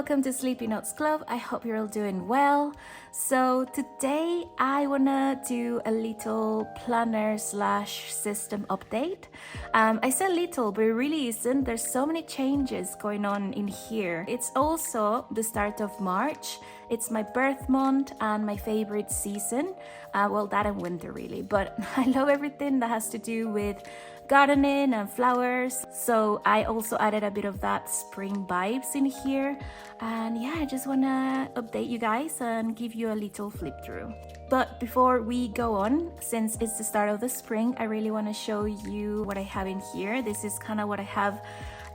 welcome to Sleepy Notes Club. I hope you're all doing well. So today I wanna do a little planner slash system update. I said little, but it really isn't. There's so many changes going on in here. It's also the start of March. It's my birth month and my favorite season. Well, that and winter really, but I love everything that has to do with gardening and flowers, so I also added a bit of that spring vibes in here. And yeah, I just want to update you guys and give you a little flip through. But before we go on, since it's the start of the spring, I really want to show you what I have in here. This is kind of what I have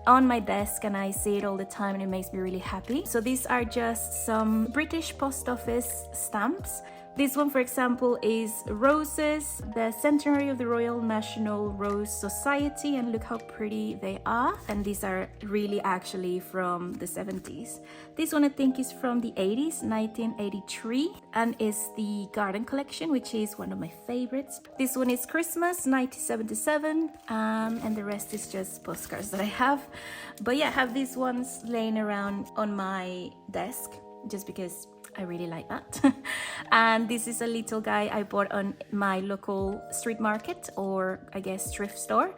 on my desk and I see it all the time and it makes me really happy. So these are just some British post office stamps. This one, for example, is roses, the centenary of the Royal National Rose Society, and look how pretty they are. And these are really actually from the 70s. This one I think is from the 80s, 1983, and is the garden collection, which is one of my favorites. This one is Christmas, 1977, and the rest is just postcards that I have. But yeah, I have these ones laying around on my desk just because I really like that. And this is a little guy I bought on my local street market, or I guess thrift store,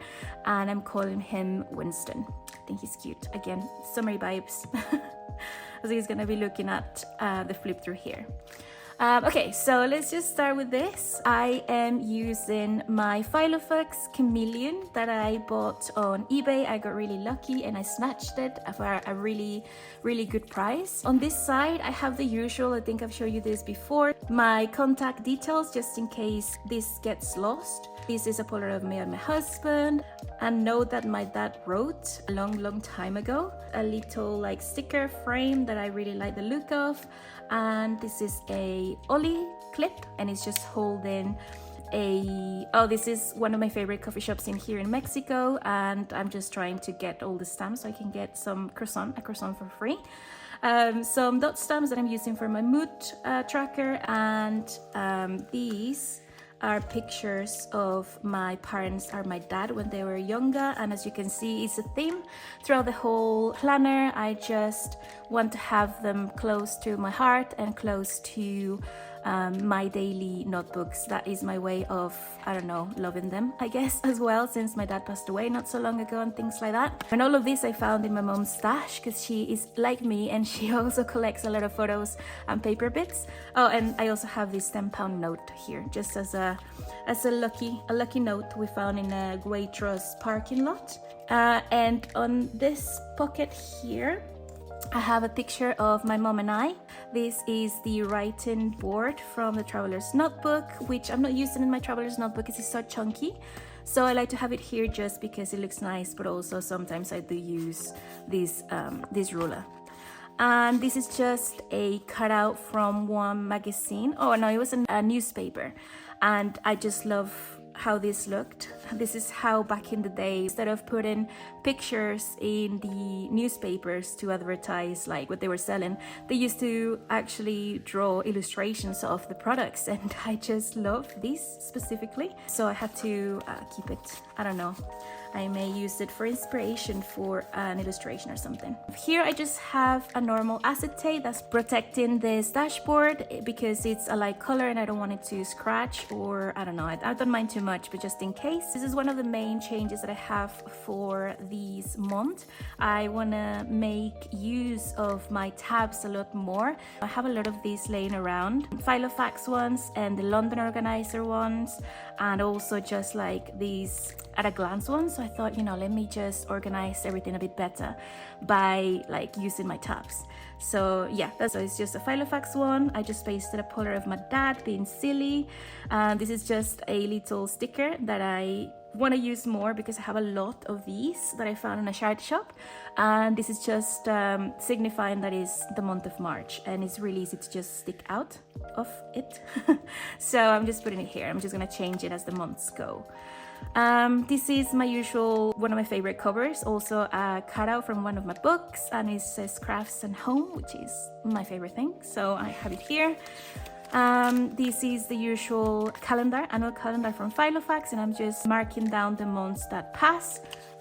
and I'm calling him Winston. I think he's cute. Again, summery vibes. So he's gonna be looking at the flip through here. Okay, so let's just start with this. I am using my Filofax chameleon that I bought on eBay. I got really lucky and I snatched it for a really good price. On this side, I have the usual, I think I've shown you this before, my contact details just in case this gets lost. This is a Polaroid of me and my husband, and note that my dad wrote a long time ago. A little like sticker frame that I really like the look of. And this is a Ollie clip, and it's just holding this is one of my favorite coffee shops in here in Mexico, and I'm just trying to get all the stamps so I can get a croissant for free. Some dot stamps that I'm using for my mood tracker, and these are pictures of my parents or my dad when they were younger, and as you can see, it's a theme throughout the whole planner. I just want to have them close to my heart and close to my daily notebooks. That is my way of, I don't know, loving them, I guess, as well, since my dad passed away not so long ago and things like that. And all of this I found in my mom's stash because she is like me and she also collects a lot of photos and paper bits. Oh, and I also have this 10-pound note here, just as a lucky note we found in a Waitrose parking lot. And on this pocket here, I have a picture of my mom and I. This is the writing board from the Traveler's Notebook, which I'm not using in my Traveler's Notebook because it's so chunky. So I like to have it here just because it looks nice, but also sometimes I do use this ruler. And this is just a cutout from one magazine. Oh no, it was a newspaper. And I just love how this looked. This is how back in the day, instead of putting pictures in the newspapers to advertise like what they were selling, they used to actually draw illustrations of the products, and I just love this specifically, so I had to keep it. I don't know, I may use it for inspiration for an illustration or something. Here I just have a normal acetate that's protecting this dashboard because it's a light color and I don't want it to scratch, or I don't know, I don't mind too much, but just in case. This is one of the main changes that I have for this month. I want to make use of my tabs a lot more. I have a lot of these laying around, Filofax ones and the London organizer ones, and also just like these at a glance ones. So I thought, let me just organize everything a bit better by like using my tabs. So yeah, so it's just a Filofax one. I just pasted a photo of my dad being silly. This is just a little sticker that I want to use more because I have a lot of these that I found in a charity shop, and this is just signifying that is the month of March, and it's really easy to just stick out of it. So I'm just putting it here. I'm just gonna change it as the months go. This is my usual, one of my favorite covers, also a cutout from one of my books, and it says Crafts and Home, which is my favorite thing, so I have it here. This is the usual calendar, annual calendar from Filofax, and I'm just marking down the months that pass.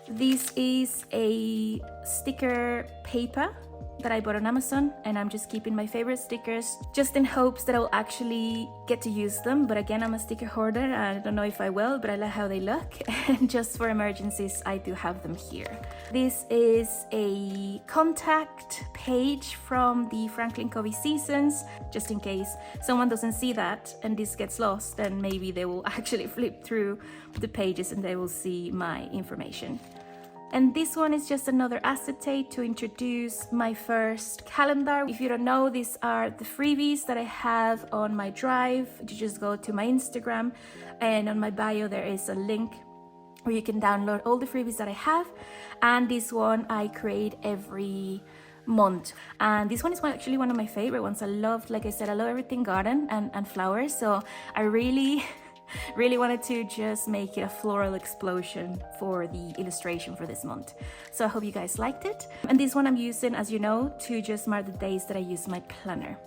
This is a sticker paper that I bought on Amazon, and I'm just keeping my favorite stickers just in hopes that I'll actually get to use them. But again, I'm a sticker hoarder. I don't know if I will, but I like how they look. And just for emergencies, I do have them here. This is a contact page from the Franklin Covey seasons, just in case someone doesn't see that and this gets lost, then maybe they will actually flip through the pages and they will see my information. And this one is just another acetate to introduce my first calendar. If you don't know, these are the freebies that I have on my drive. You just go to my Instagram, and on my bio there is a link where you can download all the freebies that I have. And this one I create every month, and this one is actually one of my favorite ones. I love, like I said, I love everything garden and flowers, so I really wanted to just make it a floral explosion for the illustration for this month. So I hope you guys liked it. And this one I'm using, as you know, to just mark the days that I use my planner.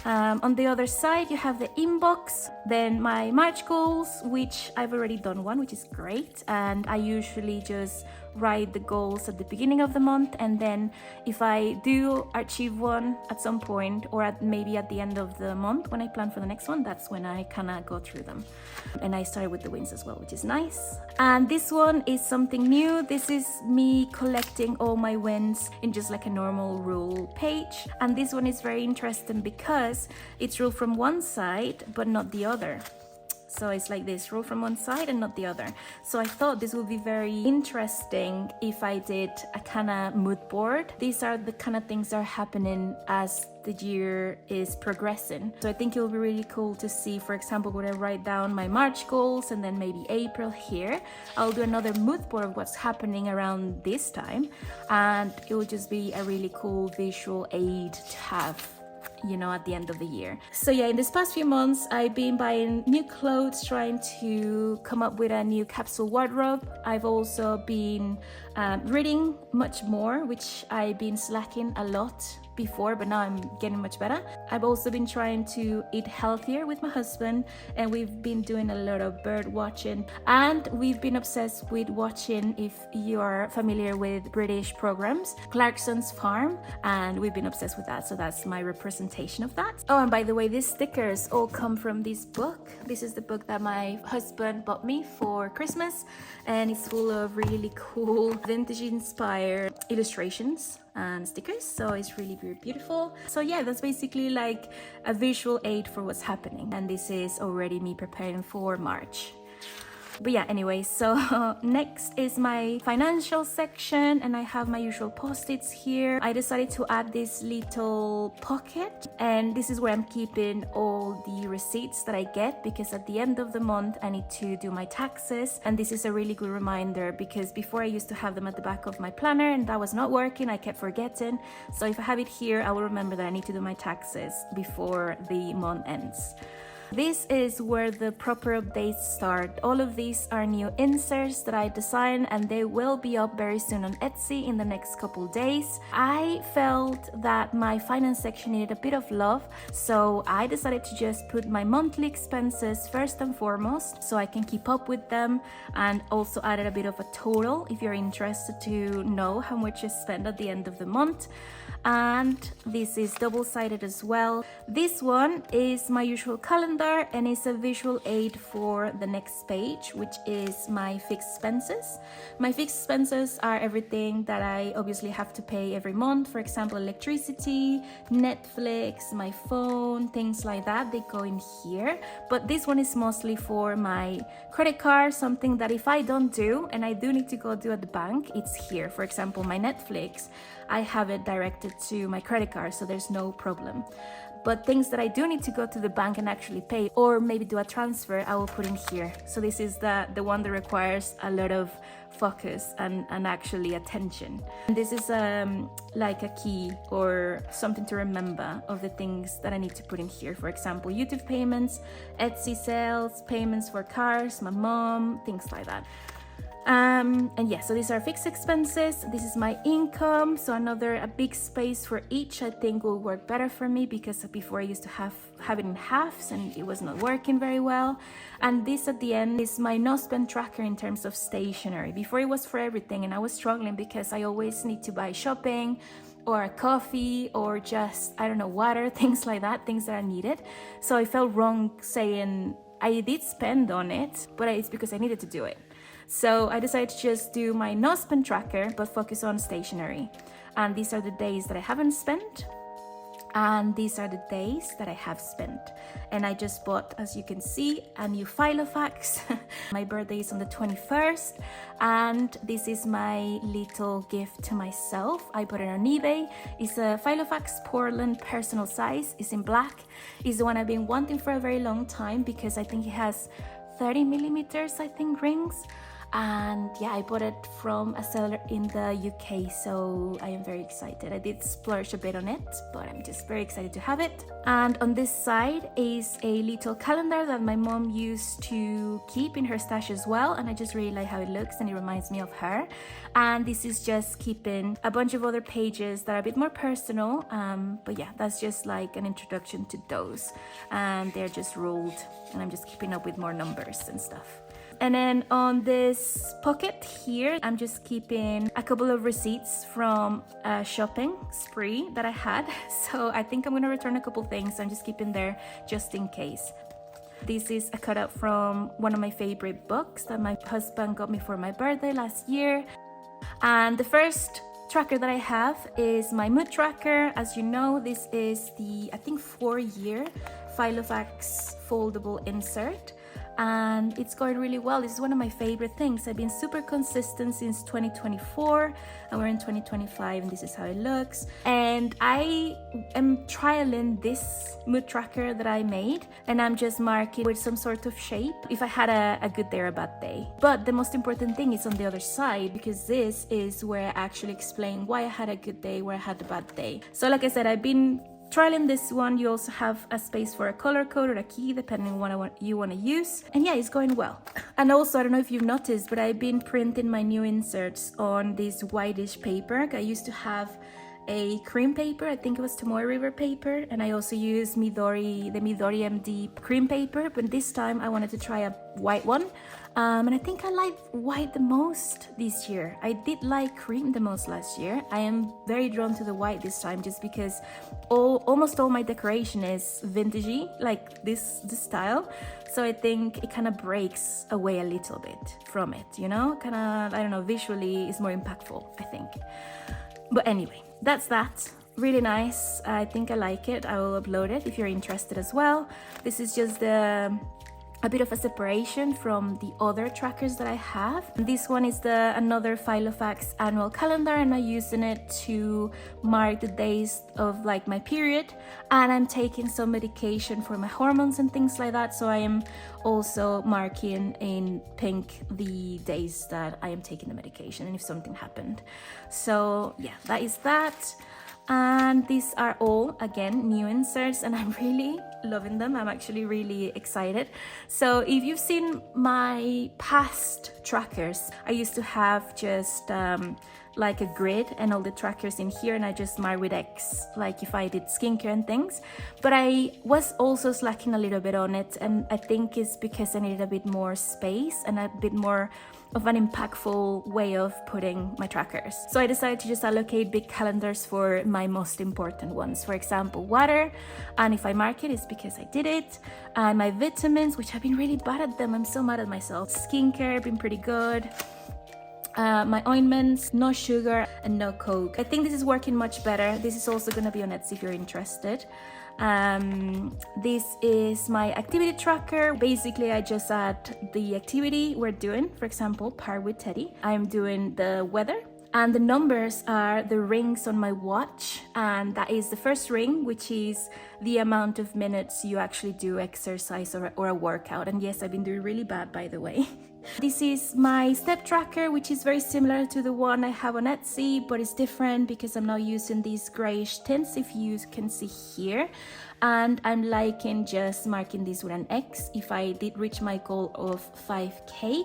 On the other side you have the inbox, then my March goals, which I've already done one, which is great, and I usually just write the goals at the beginning of the month, and then if I do achieve one at some point, or maybe at the end of the month when I plan for the next one, that's when I kind of go through them. And I started with the wins as well, which is nice. And this one is something new. This is me collecting all my wins in just like a normal rule page, and this one is very interesting because it's ruled from one side but not the other. So it's like this, roll from one side and not the other. So I thought this would be very interesting if I did a kind of mood board. These are the kind of things that are happening as the year is progressing. So I think it will be really cool to see, for example, when I write down my March goals and then maybe April here, I'll do another mood board of what's happening around this time. And it will just be a really cool visual aid to have, you know, at the end of the year. So yeah, in these past few months I've been buying new clothes, trying to come up with a new capsule wardrobe. I've also been reading much more, which I've been slacking a lot before, but now I'm getting much better. I've also been trying to eat healthier with my husband, and we've been doing a lot of bird watching, and we've been obsessed with watching, if you're familiar with British programs, Clarkson's Farm, and we've been obsessed with that. So that's my representation of that. Oh, and by the way, these stickers all come from this book. This is the book that my husband bought me for Christmas, and it's full of really cool vintage inspired illustrations and stickers, so it's really beautiful. So yeah, that's basically like a visual aid for what's happening, and this is already me preparing for March. But yeah, anyway, so next is my financial section, and I have my usual post-its here. I decided to add this little pocket, and this is where I'm keeping all the receipts that I get, because at the end of the month I need to do my taxes, and this is a really good reminder, because before I used to have them at the back of my planner and that was not working. I kept forgetting, so if I have it here, I will remember that I need to do my taxes before the month ends. This is where the proper updates start. All of these are new inserts that I designed, and they will be up very soon on Etsy in the next couple days. I felt that my finance section needed a bit of love, so I decided to just put my monthly expenses first and foremost so I can keep up with them, and also added a bit of a total if you're interested to know how much is spent at the end of the month. And this is double-sided as well. This one is my usual calendar, and it's a visual aid for the next page, which is my fixed expenses. My fixed expenses are everything that I obviously have to pay every month. For example, electricity, Netflix, my phone, things like that, they go in here. But this one is mostly for my credit card, something that if I don't do, and I do need to go do at the bank, it's here. For example, my Netflix, I have it directed to my credit card, so there's no problem. But things that I do need to go to the bank and actually pay, or maybe do a transfer, I will put in here. So this is the one that requires a lot of focus and actually attention. And this is like a key or something to remember of the things that I need to put in here. For example, YouTube payments, Etsy sales, payments for cars, my mom, things like that. And yeah, so these are fixed expenses. This is my income, so a big space for each I think will work better for me, because before I used to have it in halves and it was not working very well. And this at the end is my no spend tracker in terms of stationery. Before it was for everything, and I was struggling because I always need to buy shopping or a coffee or just, I don't know, water, things like that, things that are needed. So I felt wrong saying I did spend on it, but it's because I needed to do it. So I decided to just do my no spend tracker, but focus on stationery. And these are the days that I haven't spent, and these are the days that I have spent. And I just bought, as you can see, a new Filofax. My birthday is on the 21st, and this is my little gift to myself. I bought it on eBay. It's a Filofax Portland personal size. It's in black. It's the one I've been wanting for a very long time because I think it has 30 millimeters, I think, rings. And yeah, I bought it from a seller in the UK, so I am very excited. I did splurge a bit on it, but I'm just very excited to have it. And on this side is a little calendar that my mom used to keep in her stash as well, and I just really like how it looks and it reminds me of her. And this is just keeping a bunch of other pages that are a bit more personal, but yeah, that's just like an introduction to those, and they're just ruled, and I'm just keeping up with more numbers and stuff. And then on this pocket here, I'm just keeping a couple of receipts from a shopping spree that I had. So I think I'm gonna return a couple things. I'm just keeping there just in case. This is a cutout from one of my favorite books that my husband got me for my birthday last year. And the first tracker that I have is my mood tracker. As you know, this is the, I think, 4-year Filofax foldable insert. And it's going really well. This is one of my favorite things. I've been super consistent since 2024 and we're in 2025 and this is how it looks. And I am trialing this mood tracker that I made, and I'm just marking with some sort of shape if I had a good day or a bad day. But the most important thing is on the other side, because this is where I actually explain why I had a good day, where I had a bad day. So like I said, I've been trialing this one. You also have a space for a color code or a key, depending on what you want to use. And yeah, it's going well. And also, I don't know if you've noticed, but I've been printing my new inserts on this whitish paper. I used to have a cream paper, I think it was Tomoe River paper, and I also used the Midori MD cream paper, but this time I wanted to try a white one. And I think I like white the most this year. I did like cream the most last year. I am very drawn to the white this time just because almost all my decoration is vintagey, like this style. So I think it kind of breaks away a little bit from it, you know? Kind of, I don't know, visually is more impactful, I think. But anyway, that's that. Really nice. I think I like it. I will upload it if you're interested as well. This is just a bit of a separation from the other trackers that I have. This one is another Filofax annual calendar, and I'm using it to mark the days of like my period, and I'm taking some medication for my hormones and things like that, so I am also marking in pink the days that I am taking the medication and if something happened. So yeah, that is that. And these are all, again, new inserts, and I'm really loving them. I'm actually really excited. So if you've seen my past trackers, I used to have just like a grid and all the trackers in here, and I just mark with X, like if I did skincare and things. But I was also slacking a little bit on it, and I think it's because I needed a bit more space and a bit more of an impactful way of putting my trackers. So I decided to just allocate big calendars for my most important ones. For example, water, and if I mark it, it's because I did it. And my vitamins, which I've been really bad at them. I'm so mad at myself. Skincare, been pretty good. My ointments, no sugar and no Coke. I think this is working much better. This is also gonna be on Etsy if you're interested. This is my activity tracker. Basically, I just add the activity we're doing. For example, Park with Teddy. I'm doing the weather. And the numbers are the rings on my watch, and that is the first ring, which is the amount of minutes you actually do exercise or a workout. And yes, I've been doing really bad, by the way. This is my step tracker, which is very similar to the one I have on Etsy, but it's different because I'm now using these grayish tints, if you can see here. And I'm liking just marking this with an X if I did reach my goal of 5K.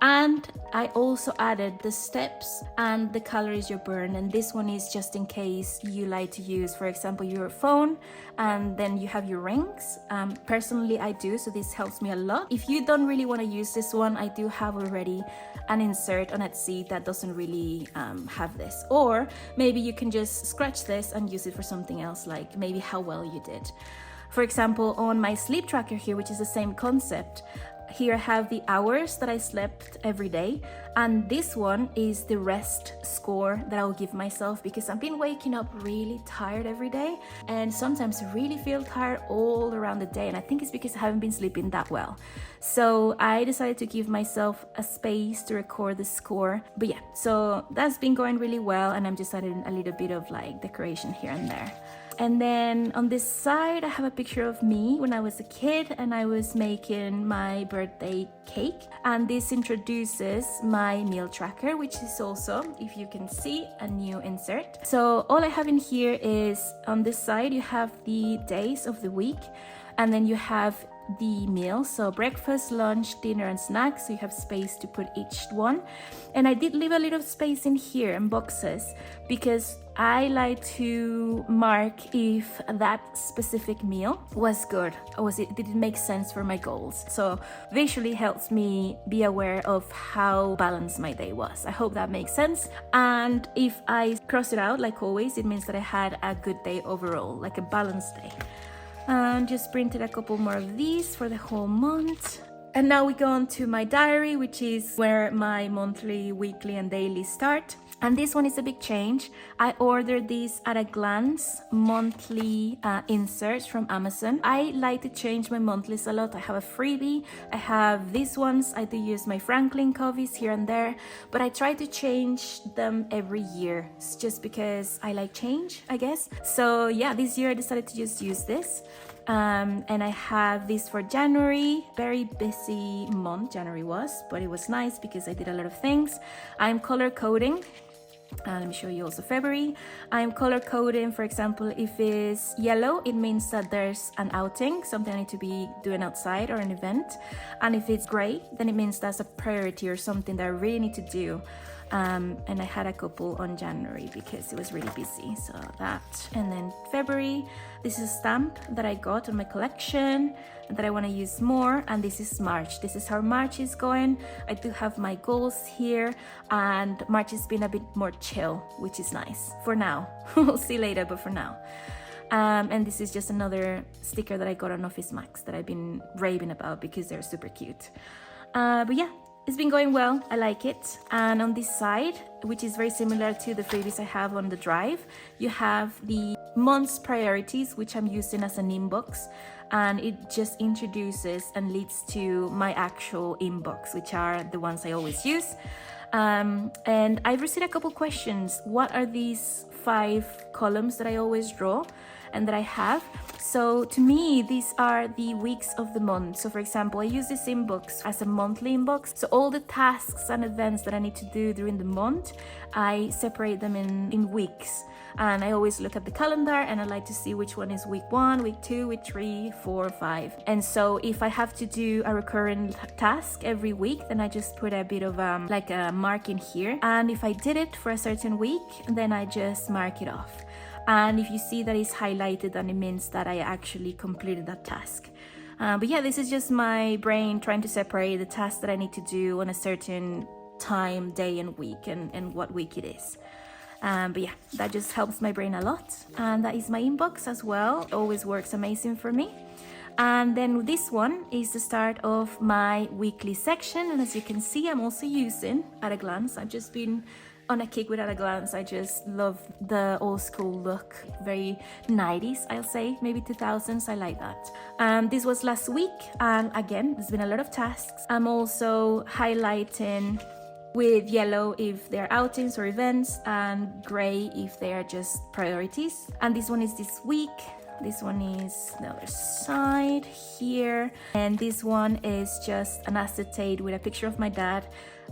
And I also added the steps and the calories you burn, and this one is just in case you like to use, for example, your phone and then you have your rings. Personally, I do, so this helps me a lot. If you don't really want to use this one, I do have already an insert on Etsy that doesn't really have this. Or maybe you can just scratch this and use it for something else, like maybe how well you did. For example, on my sleep tracker here, which is the same concept, here I have the hours that I slept every day, and this one is the rest score that I'll give myself, because I've been waking up really tired every day, and sometimes I really feel tired all around the day, and I think it's because I haven't been sleeping that well. So I decided to give myself a space to record the score. But yeah, so that's been going really well, and I'm just adding a little bit of like decoration here and there. And then on this side, I have a picture of me when I was a kid and I was making my birthday cake. And this introduces my meal tracker, which is also, if you can see, a new insert. So all I have in here is, on this side, you have the days of the week, and then you have the meals, so breakfast, lunch, dinner, and snacks. So you have space to put each one. And I did leave a little space in here in boxes because I like to mark if that specific meal was good, or did it make sense for my goals. So visually helps me be aware of how balanced my day was. I hope that makes sense. And if I cross it out, like always, it means that I had a good day overall, like a balanced day. And just printed a couple more of these for the whole month. And now we go on to my diary, which is where my monthly, weekly, and daily start. And this one is a big change. I ordered these at a glance monthly inserts from Amazon. I like to change my monthlies a lot. I have a freebie. I have these ones. I do use my Franklin coveys here and there, but I try to change them every year. It's just because I like change, I guess. So yeah, this year I decided to just use this. And I have this for January. Very busy month January was, but it was nice because I did a lot of things. I'm color coding. Let me show you also February. I'm color coding. For example, if it's yellow, it means that there's an outing, something I need to be doing outside or an event. And if it's gray, then it means that's a priority or something that I really need to do. And I had a couple on January because it was really busy, so that. And then February, this is a stamp that I got on my collection that I want to use more. And this is March. This is how March is going. I do have my goals here, and March has been a bit more chill, which is nice for now. We'll see later, but for now. And this is just another sticker that I got on Office Max that I've been raving about because they're super cute. But yeah, it's been going well. I like it. And on this side, which is very similar to the freebies I have on the drive, you have the month's priorities, which I'm using as an inbox. And it just introduces and leads to my actual inbox, which are the ones I always use. And I've received a couple questions. What are these 5 columns that I always draw and that I have? So to me, these are the weeks of the month. So for example, I use this inbox as a monthly inbox. So all the tasks and events that I need to do during the month, I separate them in weeks. And I always look at the calendar and I like to see which one is week 1, week 2, week 3, 4, 5. And so if I have to do a recurring task every week, then I just put a bit of like a mark in here. And if I did it for a certain week, then I just mark it off. And if you see that it's highlighted, then it means that I actually completed that task. But yeah, this is just my brain trying to separate the tasks that I need to do on a certain time, day, and week, and what week it is. But yeah, that just helps my brain a lot. And that is my inbox as well. It always works amazing for me. And then this one is the start of my weekly section. And as you can see, I'm also using At a Glance. I've just been on a kick with At a Glance. I just love the old school look, very 90s, I'll say, maybe 2000s. I like that. This was last week, and again, there's been a lot of tasks. I'm also highlighting with yellow if they're outings or events, and gray if they are just priorities. And this one is this week. This one is the other side here. And this one is just an acetate with a picture of my dad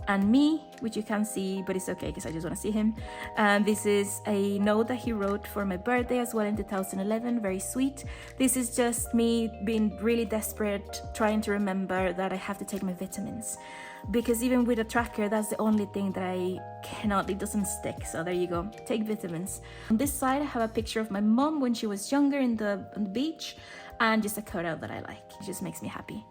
and me, which you can't see, but it's okay because I just want to see him. And this is a note that he wrote for my birthday as well in 2011. Very sweet. This is just me being really desperate, trying to remember that I have to take my vitamins, because even with a tracker, that's the only thing that I cannot, it doesn't stick. So there you go, take vitamins. On this side, I have a picture of my mom when she was younger on the beach, and just a cutout that I like. It just makes me happy.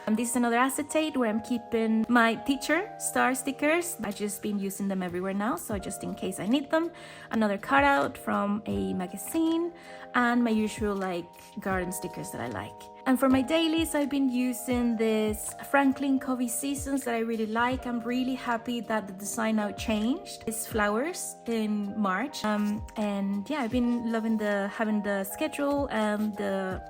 This is another acetate where I'm keeping my teacher star stickers. I've just been using them everywhere now, so just in case I need them. Another cutout from a magazine, and my usual like garden stickers that I like. And for my dailies, I've been using this Franklin Covey Seasons that I really like. I'm really happy that the design now changed. It's flowers in March. And yeah, I've been loving having the schedule and the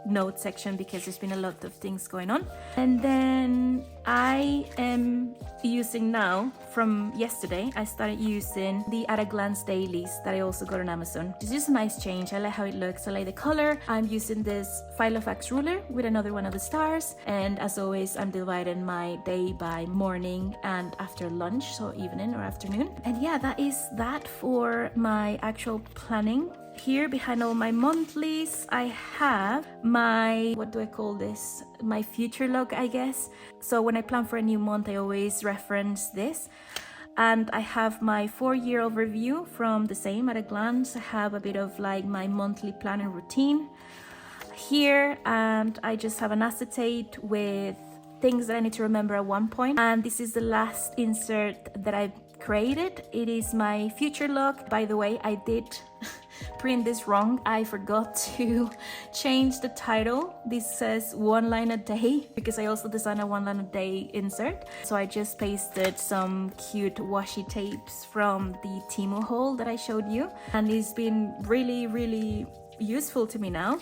note section because there's been a lot of things going on. And then I am using now, from yesterday, I started using the At a Glance dailies that I also got on Amazon. It's just a nice change. I like how it looks. I like the color. I'm using this Filofax ruler with another one of the stars. And as always, I'm dividing my day by morning and after lunch, so evening or afternoon. And yeah, that is that for my actual planning. Here behind all my monthlies, I have my, what do I call this? My future log, I guess. So when I plan for a new month, I always reference this. And I have my 4-year overview from the same At a Glance. I have a bit of like my monthly planning routine here. And I just have an acetate with things that I need to remember at one point. And this is the last insert that I've created. It is my future log. By the way, I did print this wrong. I forgot to change the title. This says 1 line a day because I also designed a 1 line a day insert. So I just pasted some cute washi tapes from the Temu haul that I showed you. And it's been really, really useful to me now.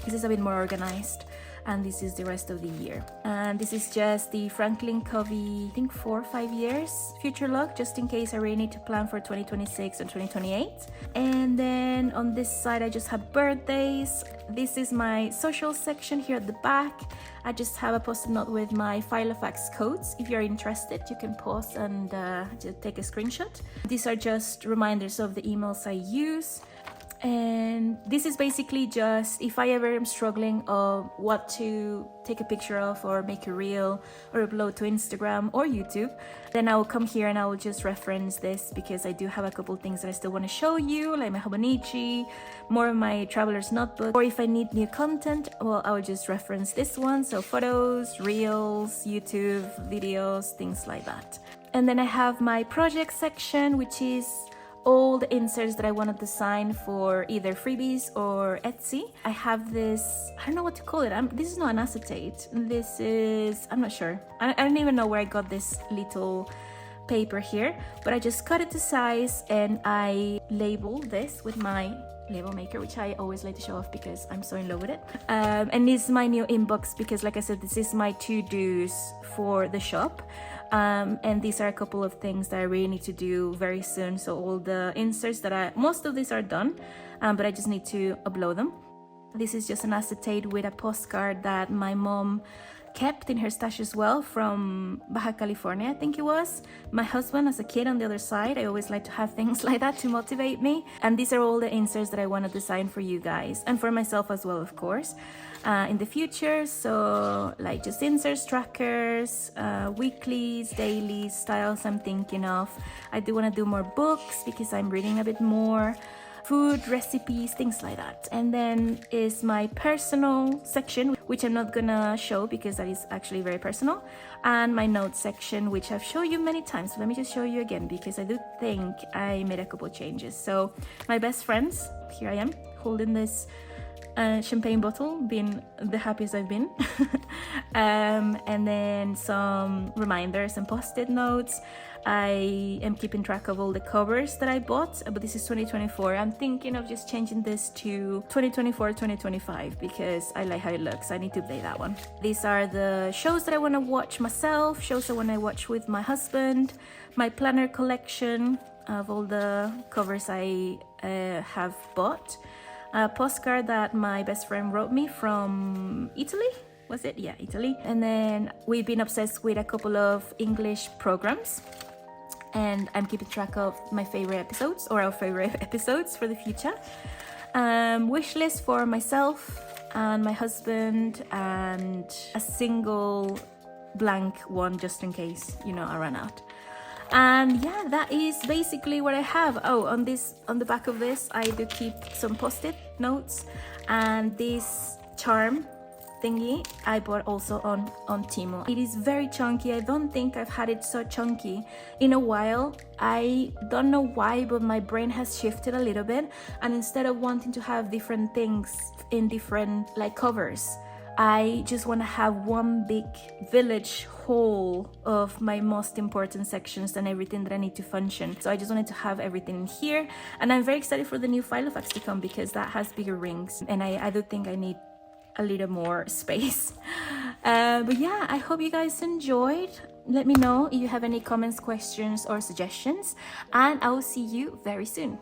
This is a bit more organized. And this is the rest of the year. And this is just the Franklin Covey, I think 4 or 5 years future log, just in case I really need to plan for 2026 and 2028. And then on this side, I just have birthdays. This is my social section here at the back. I just have a post-it note with my Filofax codes. If you're interested, you can pause and just take a screenshot. These are just reminders of the emails I use. And this is basically just if I ever am struggling of what to take a picture of or make a reel or upload to Instagram or YouTube, then I will come here and I will just reference this because I do have a couple things that I still want to show you, like my Hobonichi, more of my traveler's notebook, or if I need new content, well, I will just reference this one. So photos, reels, YouTube videos, things like that. And then I have my project section, which is all the inserts that I want to design for either freebies or Etsy. I have this, I don't know what to call it. This is not an acetate. This is, I'm not sure. I don't even know where I got this little paper here, but I just cut it to size and I label this with my label maker, which I always like to show off because I'm so in love with it. And this is my new inbox because, like I said, this is my to-dos for the shop. And these are a couple of things that I really need to do very soon. So all the inserts most of these are done, but I just need to upload them. This is just an acetate with a postcard that my mom kept in her stash as well from Baja California, I think it was. My husband as a kid on the other side, I always like to have things like that to motivate me. And these are all the inserts that I want to design for you guys and for myself as well, of course, in the future. So like just inserts, trackers, weeklies, dailies, styles I'm thinking of. I do want to do more books because I'm reading a bit more. Food, recipes, things like that. And then is my personal section, which I'm not gonna show because that is actually very personal. And my notes section, which I've shown you many times. So let me just show you again because I do think I made a couple changes. So my best friends, here I am holding this champagne bottle, being the happiest I've been. And then some reminders and post-it notes. I am keeping track of all the covers that I bought, but this is 2024. I'm thinking of just changing this to 2024, 2025 because I like how it looks. I need to update that one. These are the shows that I want to watch myself, shows I want to watch with my husband, my planner collection of all the covers I have bought. A postcard that my best friend wrote me from Italy. Was it? Yeah, Italy. And then we've been obsessed with a couple of English programs. And I'm keeping track of my favorite episodes or our favorite episodes for the future. Wish list for myself and my husband and a single blank one just in case, I run out. And yeah, that is basically what I have. Oh, on the back of this, I do keep some post-it notes and this charm thingy I bought also on Temu. It is very chunky. I don't think I've had it so chunky in a while. I don't know why, but my brain has shifted a little bit, and instead of wanting to have different things in different like covers, I just want to have one big village haul of my most important sections and everything that I need to function. So I just wanted to have everything in here, and I'm very excited for the new Filofax to come because that has bigger rings, and I do think I need a little more space. But yeah, I hope you guys enjoyed. Let me know if you have any comments, questions, or suggestions, and I will see you very soon.